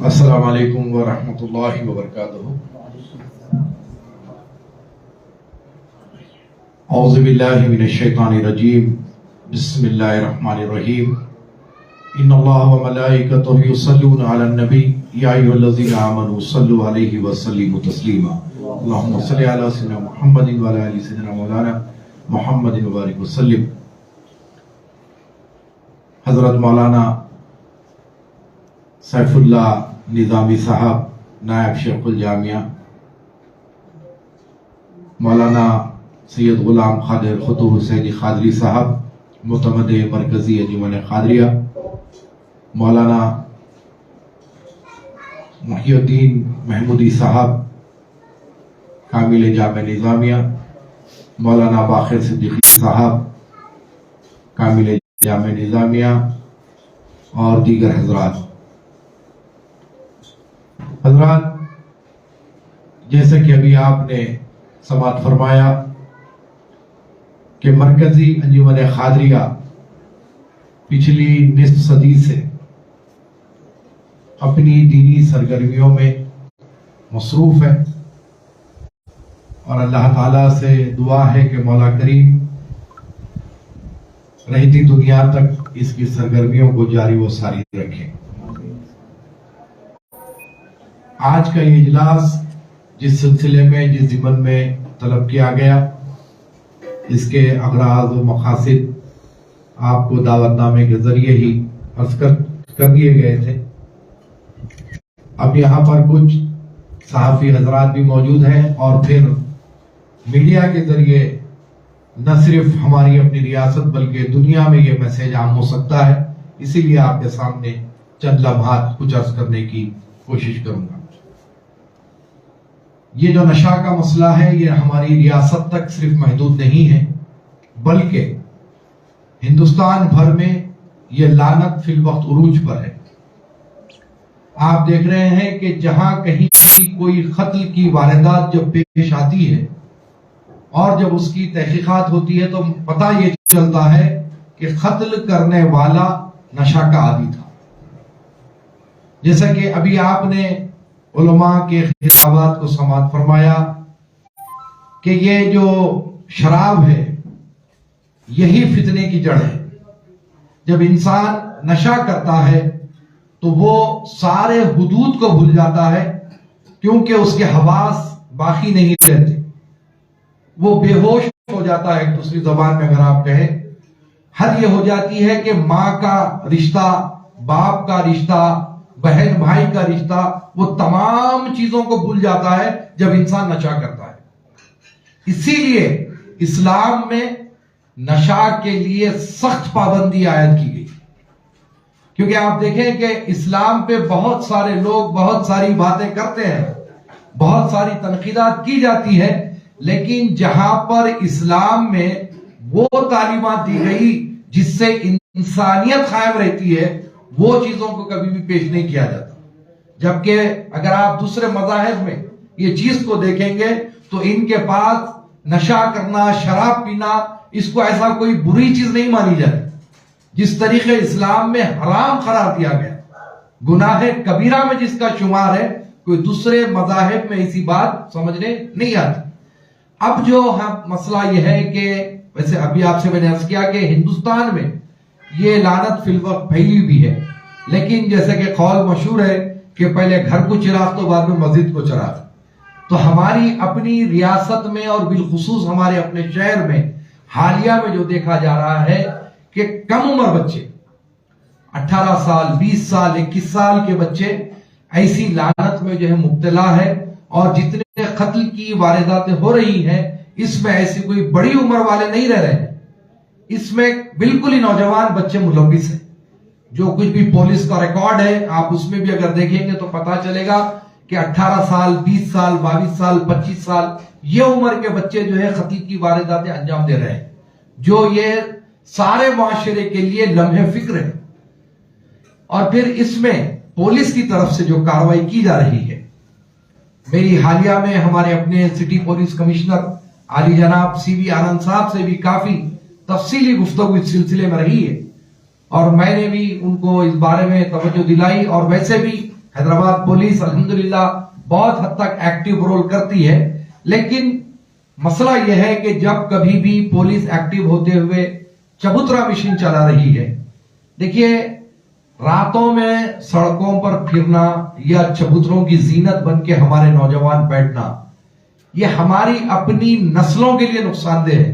السلام علیکم ورحمۃ اللہ وبرکاتہ۔ اعوذ باللہ من الشیطان الرجیم، بسم اللہ الرحمن الرحیم۔ ان اللہ وملائکتہ یصلون علی النبی یا ایھا الذین آمنوا صلوا علیہ وسلموا تسلیما۔ اللہم صل علی سیدنا محمد وعلی آل سیدنا مولانا محمد وبارک وسلم۔ حضرت مولانا سیف اللہ نظامی صاحب، نائب شیخ الجامعہ، مولانا سید غلام قادر خطور حسینی قادری صاحب، معتمد مرکزی انجمن قادریہ، مولانا محی الدین محمودی صاحب، کامل جامع نظامیہ، مولانا باقر صدیقی صاحب، کامل جامع نظامیہ، اور دیگر حضرات۔ جیسے کہ ابھی آپ نے سماعت فرمایا کہ مرکزی انجمن قادریہ پچھلی نصف صدی سے اپنی دینی سرگرمیوں میں مصروف ہے، اور اللہ تعالیٰ سے دعا ہے کہ مولا کریم رہتی دنیا تک اس کی سرگرمیوں کو جاری و ساری رکھے۔ آج کا یہ اجلاس جس سلسلے میں، جس ضمن میں طلب کیا گیا، اس کے اغراض و مقاصد آپ کو دعوت نامے کے ذریعے ہی عرض کر دیے گئے تھے۔ اب یہاں پر کچھ صحافی حضرات بھی موجود ہیں، اور پھر میڈیا کے ذریعے نہ صرف ہماری اپنی ریاست بلکہ دنیا میں یہ میسیج عام ہو سکتا ہے، اسی لیے آپ کے سامنے چند لمحات کچھ عرض کرنے کی کوشش کروں گا۔ یہ جو نشہ کا مسئلہ ہے، یہ ہماری ریاست تک صرف محدود نہیں ہے، بلکہ ہندوستان بھر میں یہ لعنت فی الوقت عروج پر ہے۔ آپ دیکھ رہے ہیں کہ جہاں کہیں کوئی قتل کی واردات جب پیش آتی ہے اور جب اس کی تحقیقات ہوتی ہے تو پتہ یہ چلتا ہے کہ قتل کرنے والا نشہ کا عادی تھا۔ جیسا کہ ابھی آپ نے علماء کے خطابات کو سماعت فرمایا کہ یہ جو شراب ہے یہی فتنے کی جڑ ہے۔ جب انسان نشہ کرتا ہے تو وہ سارے حدود کو بھول جاتا ہے، کیونکہ اس کے حواس باقی نہیں رہتے، وہ بے ہوش ہو جاتا ہے۔ دوسری زبان میں اگر آپ کہیں، حد یہ ہو جاتی ہے کہ ماں کا رشتہ، باپ کا رشتہ، بہن بھائی کا رشتہ، وہ تمام چیزوں کو بھول جاتا ہے جب انسان نشہ کرتا ہے۔ اسی لیے اسلام میں نشہ کے لیے سخت پابندی عائد کی گئی، کیونکہ آپ دیکھیں کہ اسلام پہ بہت سارے لوگ بہت ساری باتیں کرتے ہیں، بہت ساری تنقیدات کی جاتی ہے، لیکن جہاں پر اسلام میں وہ تعلیمات دی گئی جس سے انسانیت قائم رہتی ہے، وہ چیزوں کو کبھی بھی پیش نہیں کیا جاتا۔ جبکہ اگر آپ دوسرے مذاہب میں یہ چیز کو دیکھیں گے تو ان کے پاس نشہ کرنا، شراب پینا، اس کو ایسا کوئی بری چیز نہیں مانی جاتی۔ جس طریقے اسلام میں حرام قرار دیا گیا، گناہ کبیرہ میں جس کا شمار ہے، کوئی دوسرے مذاہب میں ایسی بات سمجھنے نہیں آتی۔ اب جو مسئلہ یہ ہے کہ ویسے ابھی آپ سے میں نے عرض کیا کہ ہندوستان میں یہ لعنت فی الوقت پھیلی بھی ہے، لیکن جیسے کہ قول مشہور ہے کہ پہلے گھر کو چراغ تو بعد میں مسجد کو چراغ۔ تو ہماری اپنی ریاست میں اور بالخصوص ہمارے اپنے شہر میں حالیہ میں جو دیکھا جا رہا ہے کہ کم عمر بچے، 18 سال، 20 سال، 21 سال کے بچے ایسی لعنت میں جو ہے مبتلا ہے، اور جتنے قتل کی وارداتیں ہو رہی ہیں اس میں ایسی کوئی بڑی عمر والے نہیں رہ رہے ہیں، اس میں بالکل ہی نوجوان بچے ملوث ہیں۔ جو کچھ بھی پولیس کا ریکارڈ ہے آپ اس میں بھی اگر دیکھیں گے تو پتا چلے گا کہ 18 سال، 20 سال، 22 سال، 25 سال یہ عمر کے بچے جو ہے قتل کی وارداتیں انجام دے رہے ہیں، جو یہ سارے معاشرے کے لیے لمحے فکر ہے۔ اور پھر اس میں پولیس کی طرف سے جو کارروائی کی جا رہی ہے، میری حالیہ میں ہمارے اپنے سٹی پولیس کمشنر عالی جناب سی وی آنند صاحب سے بھی کافی تفصیلی گفتگو اس سلسلے میں رہی ہے، اور میں نے بھی ان کو اس بارے میں توجہ دلائی، اور ویسے بھی حیدرآباد پولیس الحمدللہ بہت حد تک ایکٹیو رول کرتی ہے. لیکن مسئلہ یہ ہے کہ جب کبھی بھی پولیس ایکٹیو ہوتے ہوئے چبوترا مشین چلا رہی ہے، دیکھیے راتوں میں سڑکوں پر پھرنا یا چبوتروں کی زینت بن کے ہمارے نوجوان بیٹھنا، یہ ہماری اپنی نسلوں کے لیے نقصان دہ ہے،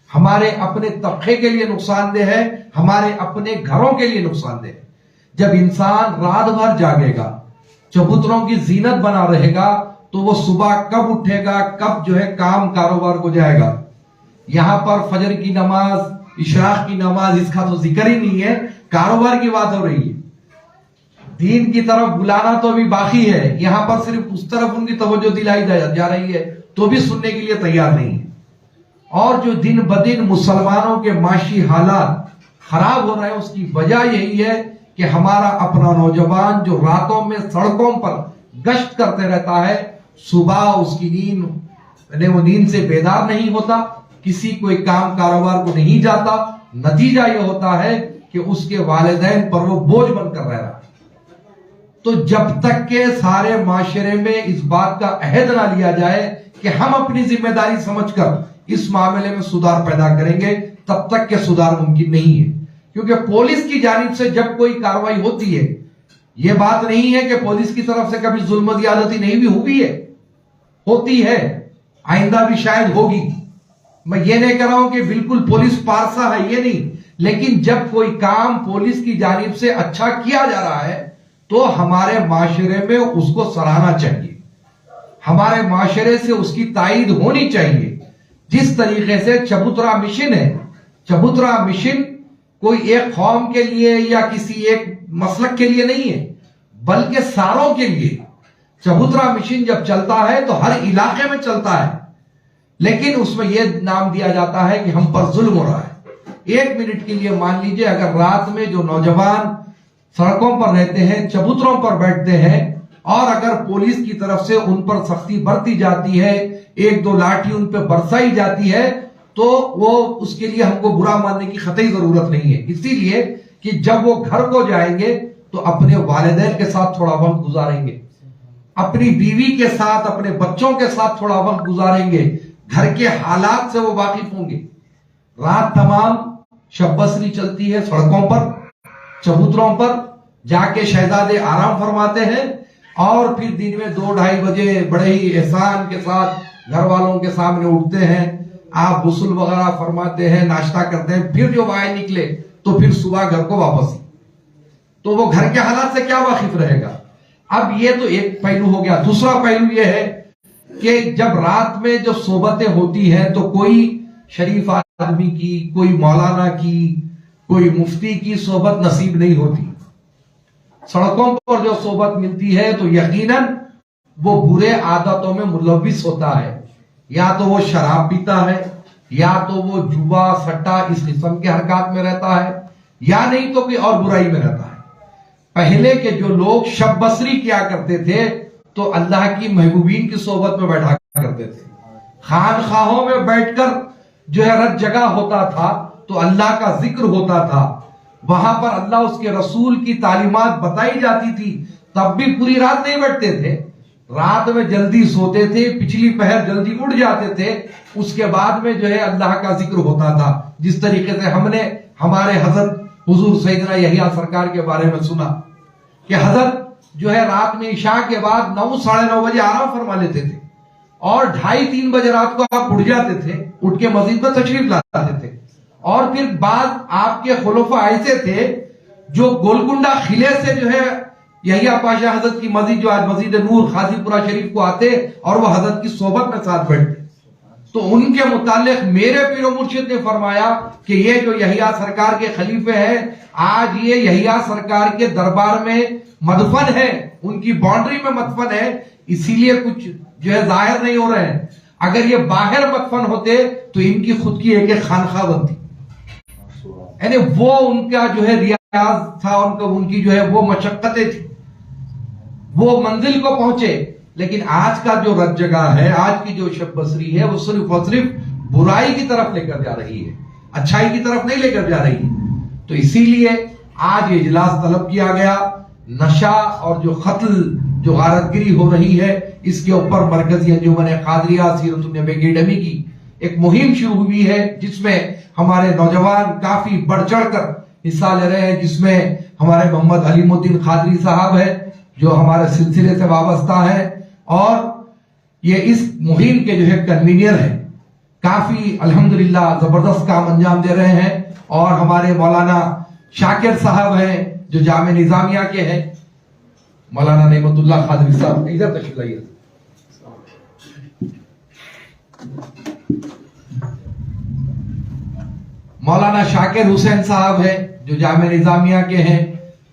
ہمارے اپنے طبقے کے لیے نقصان دہ ہے، ہمارے اپنے گھروں کے لیے نقصان دہ ہے. جب انسان رات بھر جاگے گا، چبوتروں کی زینت بنا رہے گا، تو وہ صبح کب اٹھے گا، کب کام کاروبار کو جائے گا. یہاں پر فجر کی نماز، اشراق کی نماز، اس کا تو ذکر ہی نہیں ہے، کاروبار کی بات ہو رہی ہے. دین کی طرف بلانا تو ابھی باقی ہے، یہاں پر صرف اس طرف ان کی توجہ دلائی جا رہی ہے تو بھی سننے کے لیے تیار نہیں ہے. اور جو دن بدن مسلمانوں کے معاشی حالات خراب ہو رہے ہیں، اس کی وجہ یہی ہے کہ ہمارا اپنا نوجوان جو راتوں میں سڑکوں پر گشت کرتے رہتا ہے، صبح اس کی نیند سے بیدار نہیں ہوتا، کسی کوئی کام کاروبار کو نہیں جاتا. نتیجہ یہ ہوتا ہے کہ اس کے والدین پر وہ بوجھ بن کر رہ رہا ہے. تو جب تک کہ سارے معاشرے میں اس بات کا عہد نہ لیا جائے کہ ہم اپنی ذمہ داری سمجھ کر اس معاملے میں سدھار پیدا کریں گے، تب تک کہ سدھار ممکن نہیں ہے. کیونکہ پولیس کی جانب سے جب کوئی کارروائی ہوتی ہے، یہ بات نہیں ہے کہ پولیس کی طرف سے کبھی ظلم و زیادتی نہیں بھی ہوئی ہے، ہوتی ہے، آئندہ بھی شاید ہوگی. میں یہ نہیں کہہ رہا ہوں کہ بالکل پولیس پارسا ہے، یہ نہیں، لیکن جب کوئی کام پولیس کی جانب سے اچھا کیا جا رہا ہے تو ہمارے معاشرے میں اس کو سراہنا چاہیے، ہمارے معاشرے سے اس کی تائید ہونی چاہیے. جس طریقے سے چبوترا مشن ہے، چبوترا مشن کوئی ایک قوم کے لیے یا کسی ایک مسلک کے لیے نہیں ہے، بلکہ ساروں کے لیے. چبوترا مشن جب چلتا ہے تو ہر علاقے میں چلتا ہے، لیکن اس میں یہ نام دیا جاتا ہے کہ ہم پر ظلم ہو رہا ہے. 1 منٹ کے لیے مان لیجئے اگر رات میں جو نوجوان سڑکوں پر رہتے ہیں، چبوتروں پر بیٹھتے ہیں، اور اگر پولیس کی طرف سے ان پر سختی برتی جاتی ہے، 1-2 لاٹھی ان پہ برسائی جاتی ہے، تو وہ اس کے لیے ہم کو برا ماننے کی قطعی ضرورت نہیں ہے. اسی لیے کہ جب وہ گھر کو جائیں گے تو اپنے والدین کے ساتھ تھوڑا وقت گزاریں گے، اپنی بیوی کے ساتھ، اپنے بچوں کے ساتھ تھوڑا وقت گزاریں گے، گھر کے حالات سے وہ واقف ہوں گے. رات تمام شب بسری چلتی ہے سڑکوں پر، چبوتروں پر جا کے شہزادے آرام فرماتے ہیں، اور پھر دن میں 2-2:30 بجے بڑے ہی احسان کے ساتھ گھر والوں کے سامنے اٹھتے ہیں، آپ غسل وغیرہ فرماتے ہیں، ناشتہ کرتے ہیں، پھر جو باہر نکلے تو پھر صبح گھر کو واپس. تو وہ گھر کے حالات سے کیا واقف رہے گا؟ اب یہ تو ایک پہلو ہو گیا. دوسرا پہلو یہ ہے کہ جب رات میں جو صحبتیں ہوتی ہیں تو کوئی شریف آدمی کی، کوئی مولانا کی، کوئی مفتی کی صحبت نصیب نہیں ہوتی. سڑکوں پر جو صحبت ملتی ہے تو یقیناً وہ برے عادتوں میں ملوث ہوتا ہے، یا تو وہ شراب پیتا ہے، یا تو وہ جوا سٹا اس قسم کے حرکات میں رہتا ہے، یا نہیں تو کوئی اور برائی میں رہتا ہے. پہلے کے جو لوگ شب بسری کیا کرتے تھے تو اللہ کی محبوبین کی صحبت میں بیٹھا کرتے تھے، خانخواہوں میں بیٹھ کر رت جگہ ہوتا تھا تو اللہ کا ذکر ہوتا تھا، وہاں پر اللہ اس کے رسول کی تعلیمات بتائی جاتی تھی. تب بھی پوری رات نہیں بیٹھتے تھے، رات میں جلدی سوتے تھے، پچھلی پہر جلدی اٹھ جاتے تھے، اس کے بعد میں اللہ کا ذکر ہوتا تھا. جس طریقے سے ہم نے ہمارے حضرت حضور سیدنا یحییٰ سرکار کے بارے میں سنا کہ حضرت رات میں عشاء کے بعد 9-9:30 بجے آرام فرما لیتے تھے، اور 2:30-3 بجے رات کو آپ اٹھ جاتے تھے، اٹھ کے مسجد میں تشریف لاتے تھے. اور پھر بعد آپ کے خلفاء ایسے تھے جو گولکنڈہ قلعے سے یحییٰ پاشا حضرت کی مسجد، جو آج مسجد نور خاصی پورہ شریف کو آتے اور وہ حضرت کی صحبت میں ساتھ بیٹھتے. تو ان کے متعلق میرے پیر و مرشد نے فرمایا کہ یہ جو یحییٰ سرکار کے خلیفے ہیں، آج یہ یحییٰ سرکار کے دربار میں مدفن ہے، ان کی باؤنڈری میں مدفن ہے، اسی لیے کچھ ظاہر نہیں ہو رہے ہیں. اگر یہ باہر مدفن ہوتے تو ان کی خود کی ایک خانخواہ بنتی، یعنی وہ ان کا ریاض تھا، ان کی وہ مشقتیں تھی، وہ منزل کو پہنچے. لیکن آج کا جو رت جگہ ہے، آج کی جو شب بسری ہے، وہ صرف اور صرف برائی کی طرف لے کر جا رہی ہے، اچھائی کی طرف نہیں لے کر جا رہی ہے. تو اسی لیے آج یہ اجلاس طلب کیا گیا. نشہ اور جو قتل جو غارت گری ہو رہی ہے اس کے اوپر مرکزی انجمن قادریہ سیرت النبی اکیڈمی کی ایک مہم شروع ہوئی ہے جس میں ہمارے نوجوان کافی بڑھ چڑھ کر حصہ لے رہے ہیں، جس میں ہمارے محمد علیم الدین قادری صاحب ہیں جو ہمارے سلسلے سے وابستہ ہیں اور یہ اس مہم کے جو ہے کنوینئر ہیں. کافی الحمدللہ زبردست کام انجام دے رہے ہیں. اور ہمارے مولانا شاکر صاحب ہیں جو جامعہ نظامیہ کے ہیں، مولانا نعمت اللہ قادری صاحب ادھر تشریف لائیے. مولانا شاکر حسین صاحب ہیں جو جامعہ نظامیہ کے ہیں.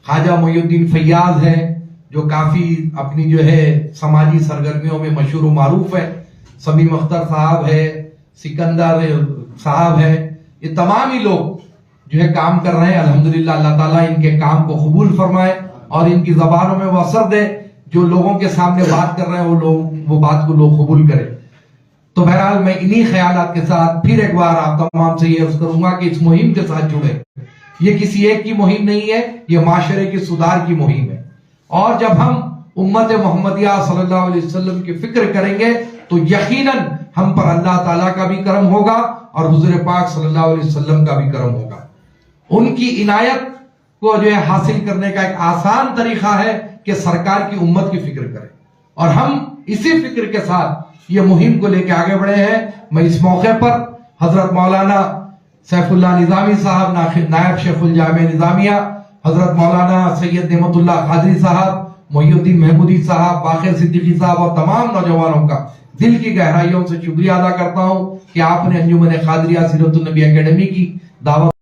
خواجہ محی الدین فیاض ہیں جو کافی اپنی جو ہے سماجی سرگرمیوں میں مشہور و معروف ہے. سمیم اختر صاحب ہے، سکندر صاحب ہے. یہ تمام ہی لوگ جو ہے کام کر رہے ہیں. الحمدللہ اللہ تعالیٰ ان کے کام کو قبول فرمائے اور ان کی زبانوں میں وہ اثر دے. جو لوگوں کے سامنے بات کر رہے ہیں وہ بات کو لوگ قبول کریں. تو بہرحال میں انہی خیالات کے ساتھ پھر ایک بار آپ تمام سے یہ عرض کروں گا کہ اس مہم کے ساتھ جڑے. یہ کسی ایک کی مہم نہیں ہے، یہ معاشرے کی سدھار کی مہم ہے. اور جب ہم امت محمدیہ صلی اللہ علیہ وسلم کی فکر کریں گے تو یقیناً ہم پر اللہ تعالیٰ کا بھی کرم ہوگا اور حضور پاک صلی اللہ علیہ وسلم کا بھی کرم ہوگا. ان کی عنایت کو جو ہے حاصل کرنے کا ایک آسان طریقہ ہے کہ سرکار کی امت کی فکر کریں اور ہم اسی فکر کے ساتھ یہ مہم کو لے کے آگے بڑھے ہیں. میں اس موقع پر حضرت مولانا سیف اللہ نظامی صاحب نائب شیخ الجامعہ نظامیہ، حضرت مولانا سید نعمت اللہ قادری صاحب، محی الدین محمودی صاحب، باقر صدیقی صاحب اور تمام نوجوانوں کا دل کی گہرائیوں سے شکریہ ادا کرتا ہوں کہ آپ نے انجمن قادریہ سیرت النبی اکیڈمی کی دعوت